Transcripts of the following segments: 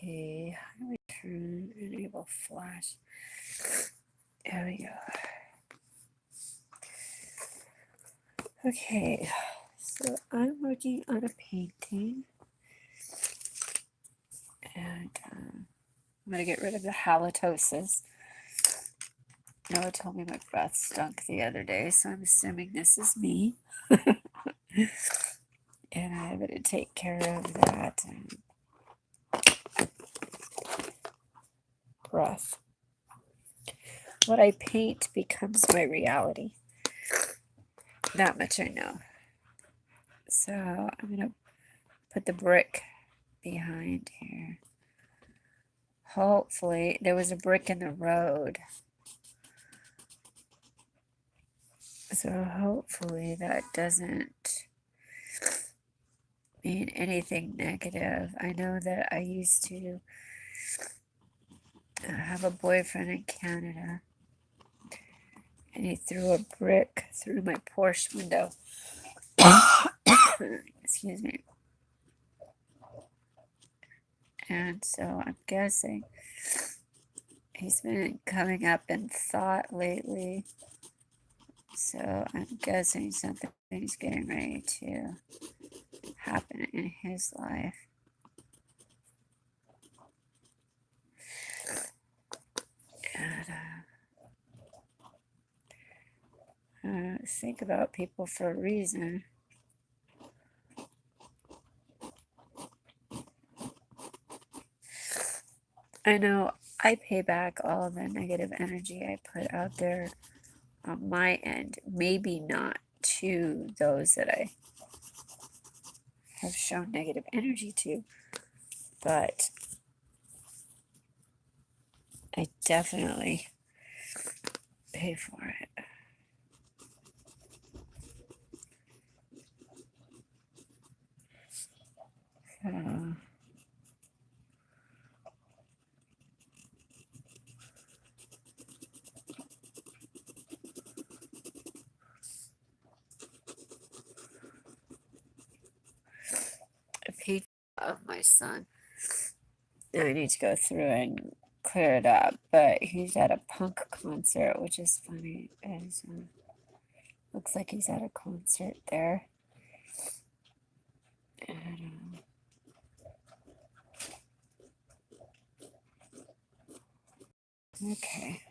Okay, how do we turn enable flash? There we go. Okay, so I'm working on a painting, and I'm gonna get rid of the halitosis. Noah told me my breath stunk the other day, so I'm assuming this is me. And I better take care of that breath. What I paint becomes my reality. That much I know. So I'm going to put the brick behind here. Hopefully, there was a brick in the road. So hopefully that doesn't mean anything negative. I know that I used to have a boyfriend in Canada, and he threw a brick through my Porsche window. Excuse me. And so I'm guessing he's been coming up in thought lately. So I'm guessing something's getting ready to happen in his life. And think about people for a reason. I know I pay back all the negative energy I put out there on my end. Maybe not to those that I have shown negative energy to, but I definitely pay for it. A picture of my son. I need to go through and clear it up, but he's at a punk concert, which is funny. Looks like he's at a concert there. And, okay.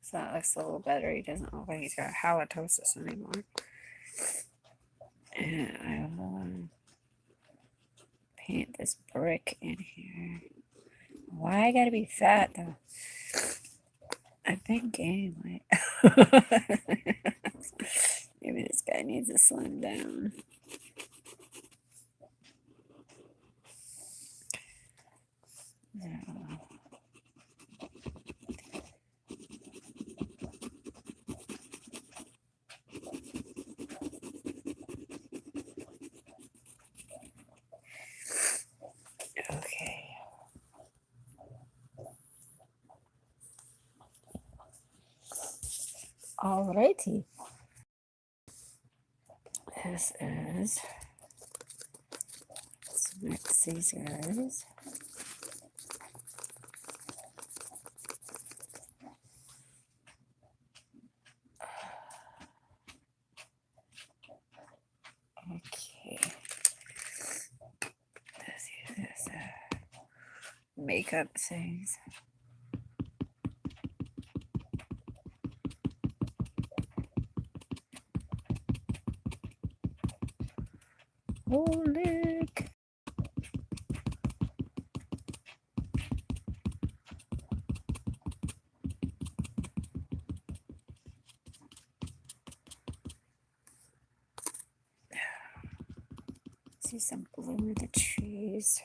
So that looks a little better. He doesn't look like he's got halitosis anymore. And I will paint this brick in here. Why I gotta be fat though? I've been gaining weight. Maybe this guy needs to slim down. Okay. Alrighty. This is some mix these guys. Okay. Let's use this makeup things. Oh, look. See some blue in the trees.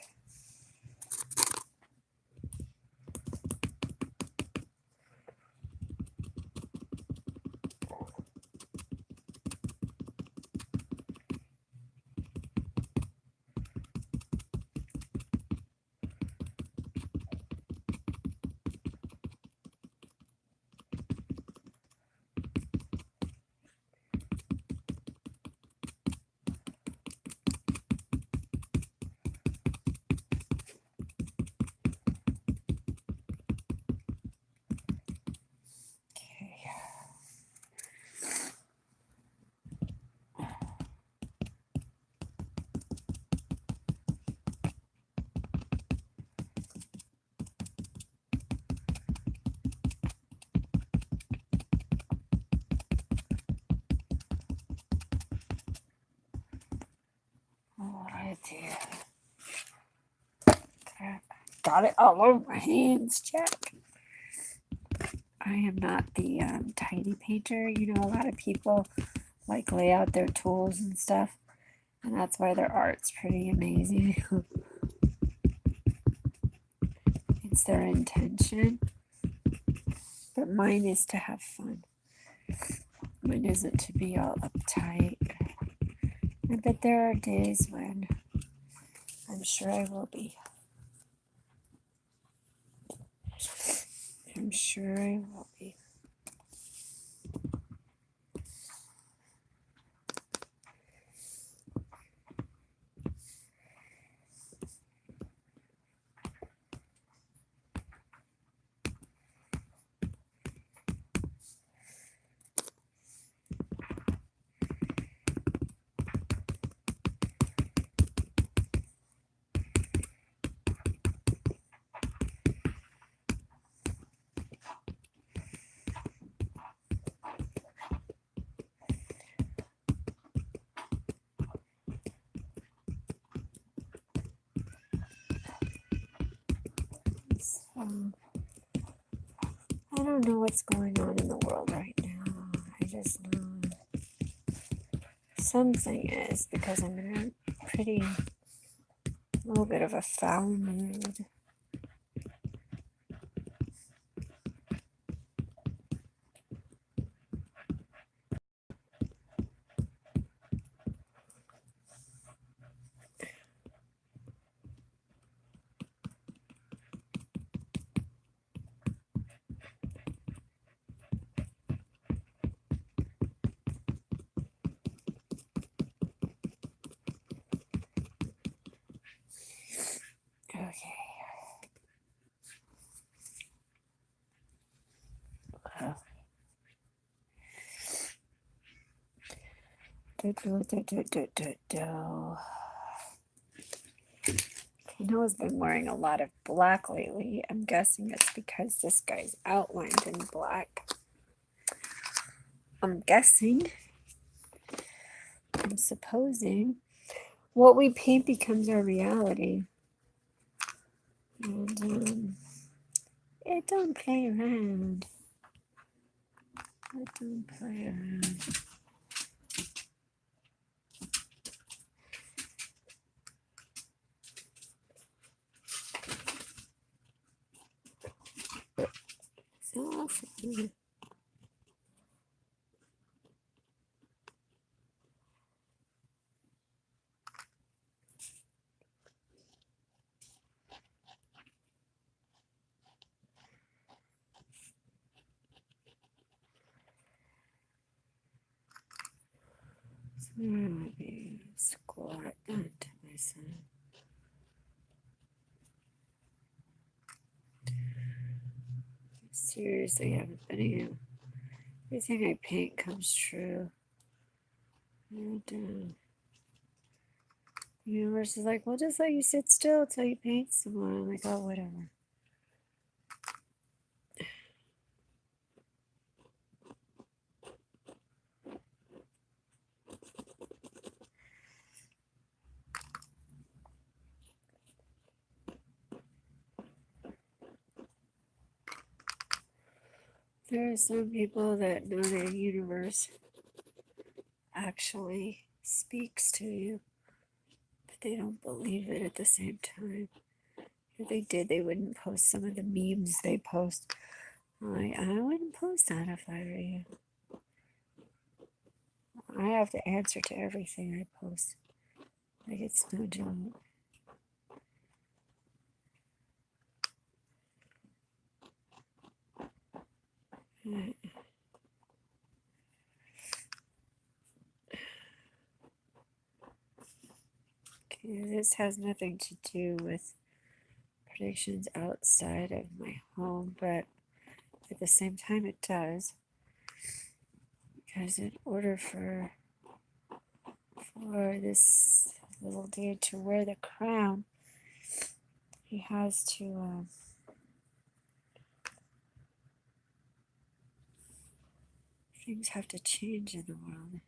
got it all over my hands, Jack. I am not the tidy painter. You know, a lot of people like lay out their tools and stuff, and that's why their art's pretty amazing. It's their intention, but mine is to have fun. Mine isn't to be all uptight. But there are days when I'm sure I will be. I'm sure I will be. I don't know what's going on in the world right now. I just know something is, because I'm in a pretty little bit of a foul mood. Okay. Noah's been wearing a lot of black lately. I'm guessing it's because this guy's outlined in black. I'm guessing. I'm supposing. What we paint becomes our reality. And it don't play around. It don't play around. So awesome. Maybe squat onto myself. Seriously, I haven't been able. Everything I paint comes true. And the universe is like, well, just let you sit still till you paint some more. I'm like, oh, whatever. There are some people that know the universe actually speaks to you, but they don't believe it at the same time. If they did, they wouldn't post some of the memes they post. I wouldn't post that if I were you. I have to answer to everything I post. Like, it's no joke. Okay, this has nothing to do with predictions outside of my home, but at the same time it does. Because in order for this little dude to wear the crown, he has to things have to change in the world.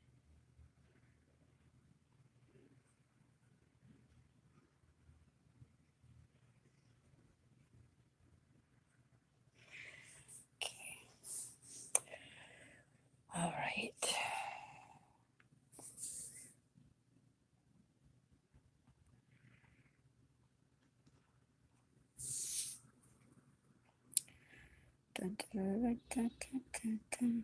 Dun, dun, dun, dun, dun, dun.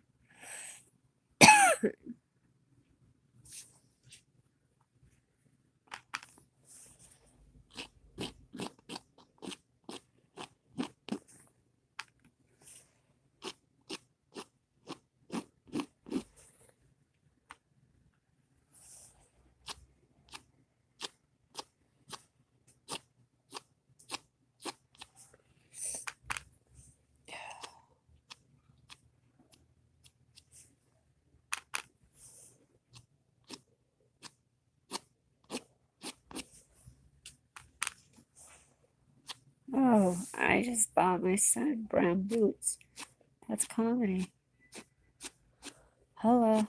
Oh, I just bought my son brown boots. That's comedy. Hello.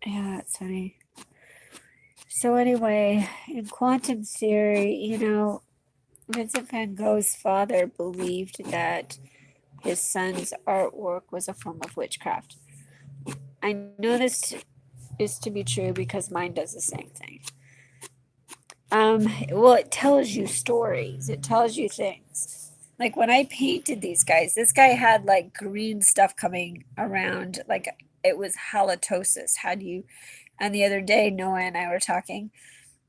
Yeah, that's funny. So anyway, in quantum theory, Vincent van Gogh's father believed that his son's artwork was a form of witchcraft. I know this is to be true because mine does the same thing. Well, it tells you stories. It tells you things. Like when I painted these guys, this guy had like green stuff coming around, like it was halitosis. How do you? And the other day, Noah and I were talking,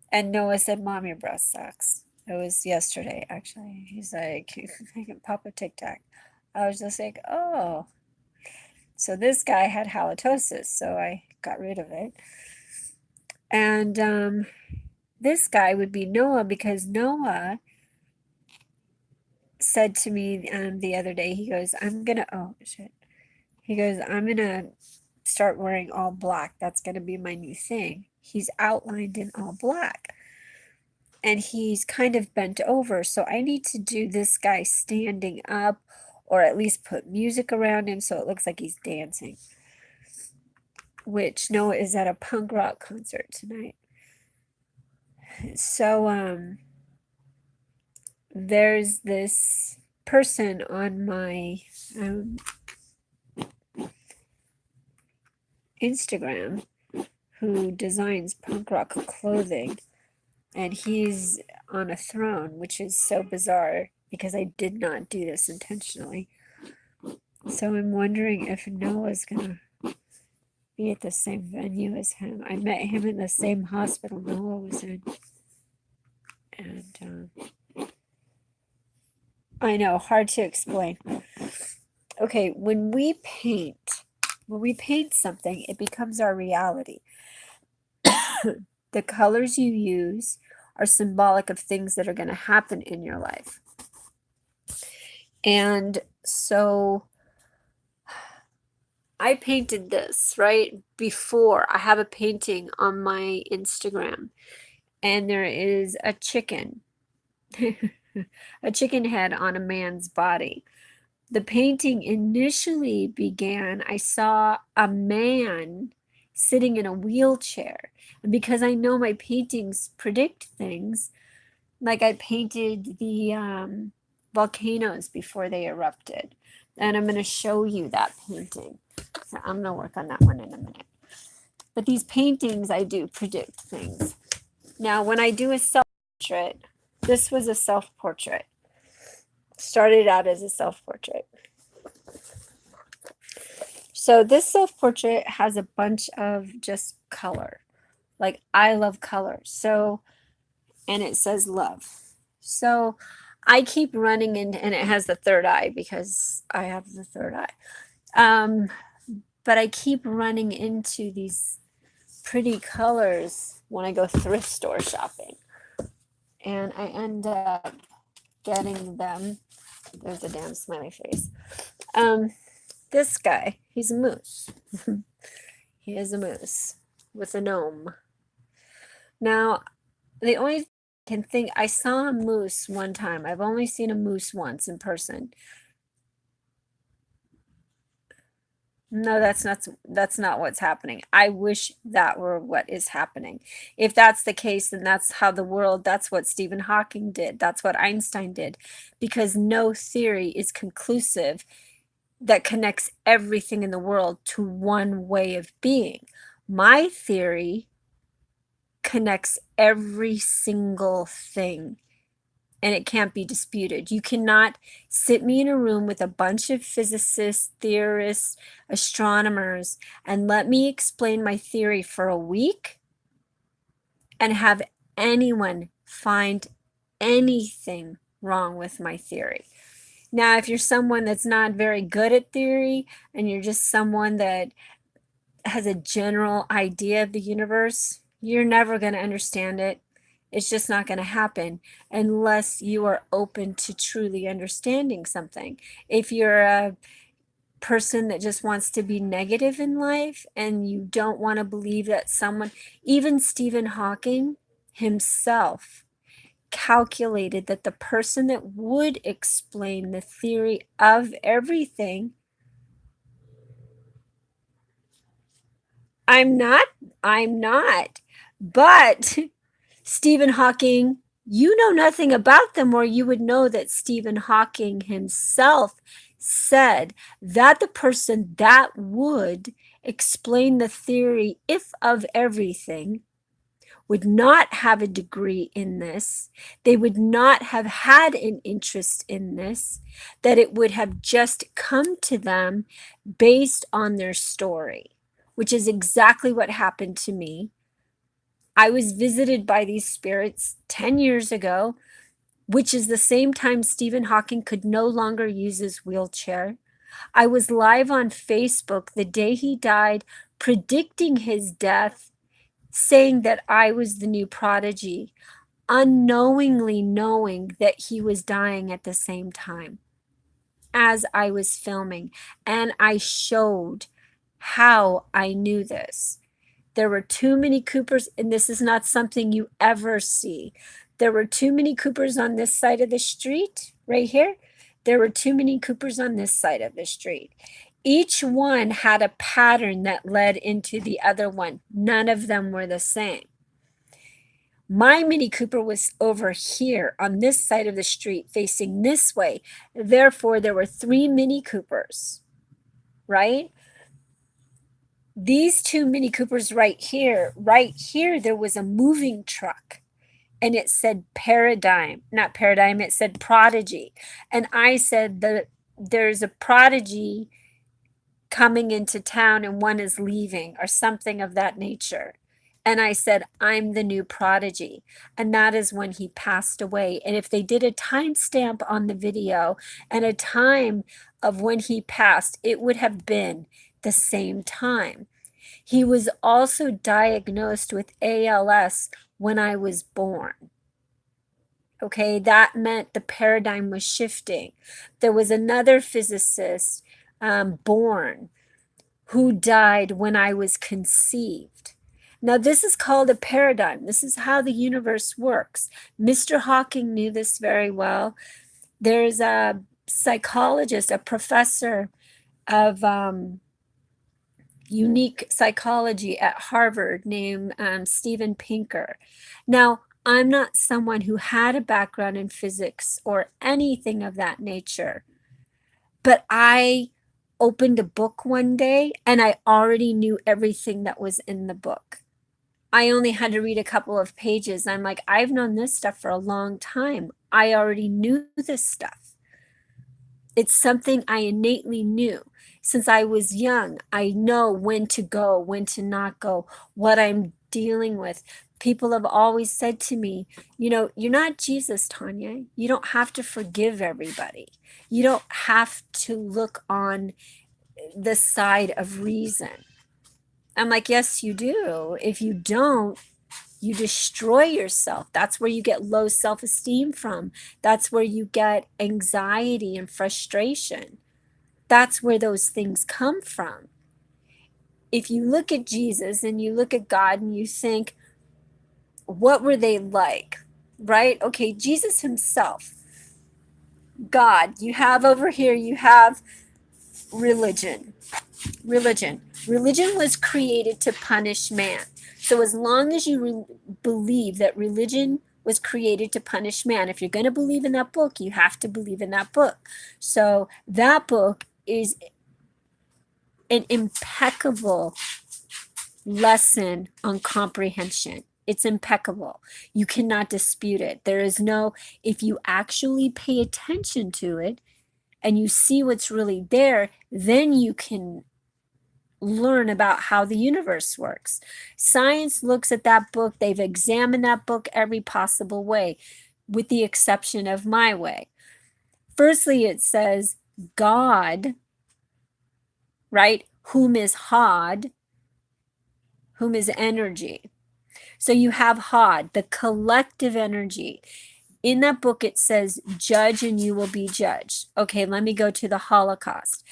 and Noah said, "Mom, your breast sucks." It was yesterday, actually. He's like, "I can pop a Tic Tac." I was just like, "Oh." So this guy had halitosis, so I got rid of it. And this guy would be Noah because Noah said to me the other day, he goes, oh shit. He goes, I'm gonna start wearing all black. That's gonna be my new thing. He's outlined in all black. And he's kind of bent over. So I need to do this guy standing up or at least put music around him so it looks like he's dancing. Which Noah is at a punk rock concert tonight. So there's this person on my Instagram who designs punk rock clothing, and he's on a throne, which is so bizarre because I did not do this intentionally. So I'm wondering if Noah's gonna be at the same venue as him. I met him in the same hospital Noah was in. And I know, hard to explain. Okay, when we paint something, it becomes our reality. The colors you use are symbolic of things that are going to happen in your life. And so I painted this right before. I have a painting on my Instagram, and there is a chicken, a chicken head on a man's body. The painting initially began, I saw a man sitting in a wheelchair. And because I know my paintings predict things, like I painted the volcanoes before they erupted. And I'm going to show you that painting. So I'm going to work on that one in a minute. But these paintings, I do predict things. Now, when I do a self-portrait, this was a self-portrait. Started out as a self-portrait. So this self-portrait has a bunch of just color. Like I love color. So, and it says love. So I keep running in, and it has the third eye because I have the third eye. But I keep running into these pretty colors when I go thrift store shopping. And I end up getting them. There's a damn smiley face. This guy, he's a moose. He is a moose with a gnome. Now, the only can think I saw a moose one time. I've only seen a moose once in person. No, that's not what's happening. I wish that were what is happening. If that's the case, then that's how that's what Stephen Hawking did. That's what Einstein did. Because no theory is conclusive that connects everything in the world to one way of being. My theory connects every single thing and it can't be disputed. You cannot sit me in a room with a bunch of physicists, theorists, astronomers, and let me explain my theory for a week and have anyone find anything wrong with my theory. Now, if you're someone that's not very good at theory and you're just someone that has a general idea of the universe, you're never going to understand it. It's just not going to happen unless you are open to truly understanding something. If you're a person that just wants to be negative in life and you don't want to believe that someone, even Stephen Hawking himself, calculated that the person that would explain the theory of everything, I'm not, but Stephen Hawking, you know nothing about them, or you would know that Stephen Hawking himself said that the person that would explain the theory, if of everything, would not have a degree in this, they would not have had an interest in this, that it would have just come to them based on their story, which is exactly what happened to me. I was visited by these spirits 10 years ago, which is the same time Stephen Hawking could no longer use his wheelchair. I was live on Facebook the day he died, predicting his death, saying that I was the new prodigy, unknowingly knowing that he was dying at the same time as I was filming. And I showed how I knew this. There were too many Coopers, and this is not something you ever see. There were too many Coopers on this side of the street, right here. There were too many Coopers on this side of the street. Each one had a pattern that led into the other one. None of them were the same. My Mini Cooper was over here on this side of the street facing this way. Therefore, there were 3 Mini Coopers, right? These 2 Mini Coopers right here, there was a moving truck and it said not Paradigm, it said Prodigy. And I said that there's a Prodigy coming into town and one is leaving or something of that nature. And I said, I'm the new Prodigy. And that is when he passed away. And if they did a timestamp on the video and a time of when he passed, it would have been the same time. He was also diagnosed with ALS when I was born. Okay, that meant the paradigm was shifting. There was another physicist, Born, who died when I was conceived. Now, this is called a paradigm. This is how the universe works. Mr. Hawking knew this very well. There's a psychologist, a professor of unique psychology at Harvard named Steven Pinker. Now, I'm not someone who had a background in physics or anything of that nature, but I opened a book one day and I already knew everything that was in the book. I only had to read a couple of pages. I'm like, I've known this stuff for a long time. I already knew this stuff. It's something I innately knew. Since I was young, I know when to go, when to not go, what I'm dealing with. People have always said to me, you know, you're not Jesus, Tanya. You don't have to forgive everybody. You don't have to look on the side of reason. I'm like, yes, you do. If you don't, you destroy yourself. That's where you get low self-esteem from. That's where you get anxiety and frustration. That's where those things come from. If you look at Jesus and you look at God and you think, what were they like? Right? Okay, Jesus himself, God, you have over here, you have religion. Religion was created to punish man. So as long as you believe that religion was created to punish man, if you're going to believe in that book, you have to believe in that book. So that book is an impeccable lesson on comprehension. It's impeccable. You cannot dispute it. There is no, if you actually pay attention to it and you see what's really there, then you can learn about how the universe works. Science looks at that book, they've examined that book every possible way, with the exception of my way. Firstly, it says God, right? Whom is Hod, whom is energy. So you have Hod, the collective energy. In that book, it says, judge and you will be judged. Okay, let me go to the Holocaust.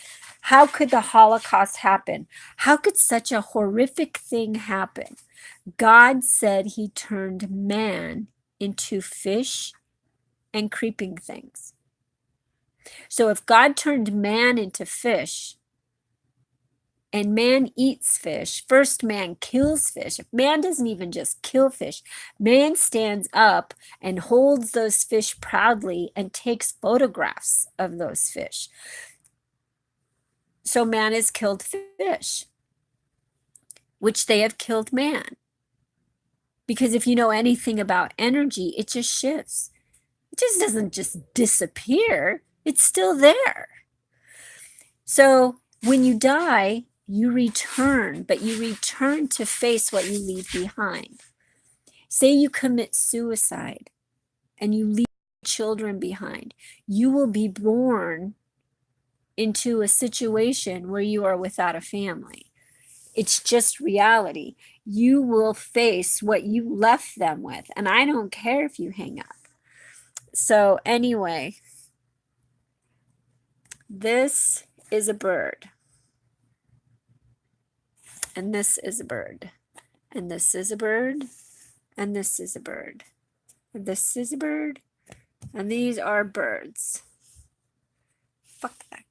How could the Holocaust happen? How could such a horrific thing happen? God said he turned man into fish and creeping things. So if God turned man into fish, and man eats fish, first man kills fish. Man doesn't even just kill fish. Man stands up and holds those fish proudly and takes photographs of those fish. So man has killed fish, which they have killed man. Because if you know anything about energy, it just shifts. It just doesn't just disappear. It's still there. So when you die, you return, but you return to face what you leave behind. Say you commit suicide and you leave children behind. You will be born into a situation where you are without a family. It's just reality. You will face what you left them with, and I don't care if you hang up. So anyway, this is a bird. And this is a bird. And this is a bird. And this is a bird. And this is a bird. And these are birds. Fuck that.